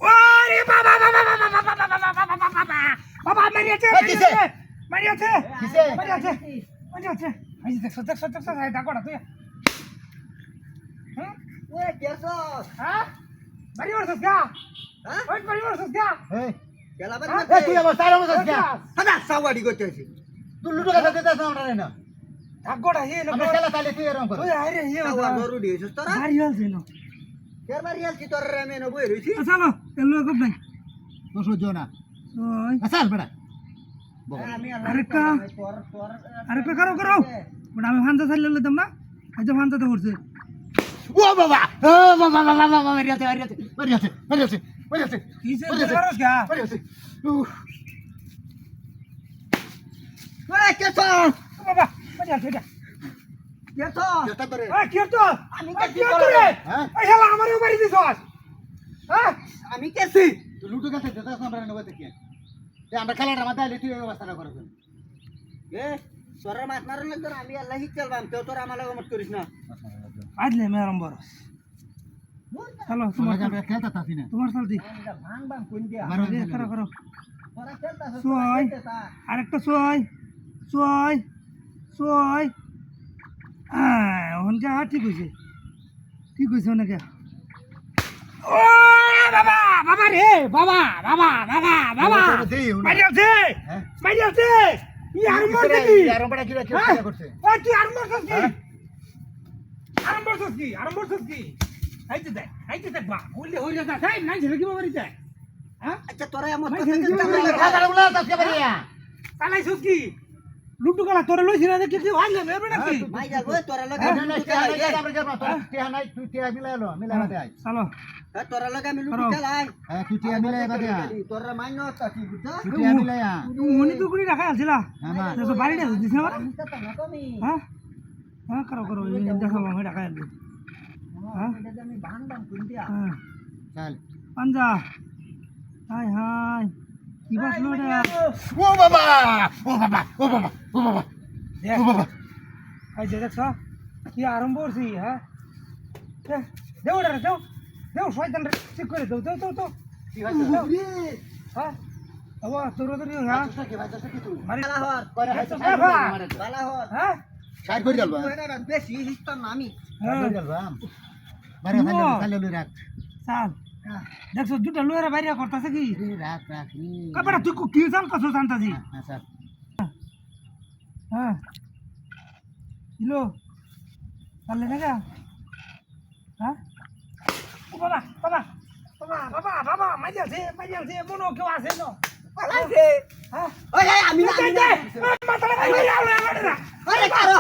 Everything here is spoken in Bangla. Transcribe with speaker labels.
Speaker 1: ওরে বাবা বাবা বাবা বাবা বাবা বাবা বাবা বাবা মারিয়াছে মারিয়াছে মারিয়াছে মারিয়াছে এই দেখছ দেখছ দেখছ এটা কোড়া তুই হ্যাঁ
Speaker 2: ওই কেসস
Speaker 1: হ্যাঁ বাড়ি ওরছস গা
Speaker 2: হ্যাঁ
Speaker 1: ওই বাড়ি ওরছস গা
Speaker 3: এই
Speaker 2: গেলা বাড়ি
Speaker 3: এই তুই আমার তার মতো কি
Speaker 2: সাদা সাওয়াড়ি করতেছিস
Speaker 3: তুই লুডো খেলা দিতেছ না আমরা না
Speaker 1: ঠাকুরটা হে না
Speaker 3: আমরা খেলা তালে তুই এরকম কর
Speaker 1: তুই আরে হে
Speaker 2: সাওয়া গরু দিয়েছিস তোরা
Speaker 1: বাড়ি হলছে না
Speaker 2: কের বাড়ি আলছি তোর রেমে ন বই রইছি
Speaker 1: চলো এলো কব নাই
Speaker 3: তো সহ্য না
Speaker 1: ওই
Speaker 3: আসাল বেটা
Speaker 2: আমি
Speaker 1: আরেকটা
Speaker 2: তোর তোর
Speaker 1: আরেকটা করো করো বড় আমি ফান্তা ছাড়লে লইতাম না এই যে ফান্তাতে করছে
Speaker 3: ও বাবা ও বাবা বাবা বাবা মারিয়াছে মারিয়াছে মারিয়াছে মারিয়াছে মারিয়াছে
Speaker 1: কিসে করছ গা
Speaker 3: মারিয়াছে
Speaker 2: ওই কেসস
Speaker 1: বাবা মারিয়াছে এটা
Speaker 2: কেসস
Speaker 3: যেটা করে
Speaker 1: ওই কি তো
Speaker 2: আমি
Speaker 1: কি তো রে
Speaker 3: হ্যাঁ
Speaker 1: এই শালা আমারও বাড়ি দিছস হ্যাঁ
Speaker 2: আমি কেসি
Speaker 3: তুই লুডো খেলা দিতেছ না আমরা না দেখি এই আমরা খেলাটা মাথা আইলে তুই এই অবস্থাটা করছ
Speaker 2: এ তোরা মাছ মারন লাগতো আমি আল্লাহ চলবাম তো তোরা আমার লাগা মত করিস না
Speaker 1: আজলে মেরম বরস চলো
Speaker 3: তোমার
Speaker 1: তোমার
Speaker 3: কাছে খেলতা তাসি না
Speaker 1: তোমার সালতি
Speaker 2: ভাঙ ভাঙ কোন দিয়া
Speaker 3: মারো
Speaker 1: করো করো
Speaker 2: তোরা খেলতাছ
Speaker 1: সোয় আরেকটা সোয় সোয় সোয় ওখানকে ঠিক হয়েছে ঠিক হয়েছে অনেকে ও বাবা বাবা রে বাবা বাবা বাবা বাবা মারিয়াছে
Speaker 3: হ্যাঁ
Speaker 1: মারিয়াছে ই আর মরছে কি
Speaker 3: আর বড় কি করছে
Speaker 1: ওই তুই আর মরছিস কি আর মরছিস কি আইতে দেখ বা বললে হই যা তাই নাই ছেলে কি বাড়িতে হ্যাঁ
Speaker 2: আচ্ছা তোরা আমার
Speaker 1: ভাই,
Speaker 2: কথা
Speaker 1: ছেলে কি
Speaker 2: কেন
Speaker 1: বলে?
Speaker 3: খেলাগুলো তাসকে পারিয়া
Speaker 1: চালাইছিস কি লুটু গলা তোরে লইছিস না কি কি হারলে মেরবে নাকি
Speaker 2: মাই যাবো তোরা লাগা
Speaker 3: না না টিয়া নাই তুই টিয়া মিলাইলো মিলাইবা দে
Speaker 1: চলো
Speaker 2: তোরা লাগা আমি লুটু খেলাই
Speaker 3: হ্যাঁ তুই টিয়া মিলাইবা দে
Speaker 2: তোরা মান্য তাকি বুঝা
Speaker 3: তুই টিয়া মিলাইয়া
Speaker 1: উনি তো কুড়ি রাখা আছিলা
Speaker 3: হ্যাঁ
Speaker 1: তো বাড়িটা দিছ না
Speaker 2: আমি তো না তুমি
Speaker 1: হ্যাঁ হ্যাঁ করো করো দেখো আমি রাখা আনবি হ্যাঁ
Speaker 2: এটা আমি ভাঙ ভাঙ কোন দিয়া
Speaker 1: হ্যাঁ
Speaker 3: চল
Speaker 1: পাঞ্জা হাই হাই কি বাসলো রে
Speaker 3: ও বাবা ও বাবা ও বাবা ও বাবা
Speaker 1: দেখ
Speaker 3: ও বাবা
Speaker 1: এই যে দেখছ কি আরম্ভ করছি হ্যাঁ দেও রে দেও দেও শয়তান রে ঠিক করে দেও দেও দেও
Speaker 3: কি হইছে
Speaker 1: হ্যাঁ আবা তোর তোর হ্যাঁ
Speaker 3: কি বাজা কি তুই
Speaker 1: মারি
Speaker 2: বালা হর
Speaker 3: করে হাইতো
Speaker 1: এ ভাই।
Speaker 2: বালা হর
Speaker 1: হ্যাঁ
Speaker 3: সাইড করে গেলবা
Speaker 2: এটা বেশি হিস্তাম না আমি
Speaker 3: সাইড করে গেলবা বারে খালি লই রাখ
Speaker 1: চাল দেখছো দুটা লোয়েরা বাইরে করতেছে কি
Speaker 3: রাখ রাখ
Speaker 1: কাপড়া তুই কি চাল কছো জানতাছি
Speaker 3: হ্যাঁ স্যার
Speaker 1: হ্যাঁ ইলো পারলে না গা হ্যাঁ ও বাবা বাবা বাবা বাবা বাবা মাইয়াছে মনো কেউ আছে না
Speaker 2: পালাইছে
Speaker 1: হ্যাঁ
Speaker 2: ওই আমি না
Speaker 1: মাথাটা মাইয়া আলো আমারে না
Speaker 2: আরে কারো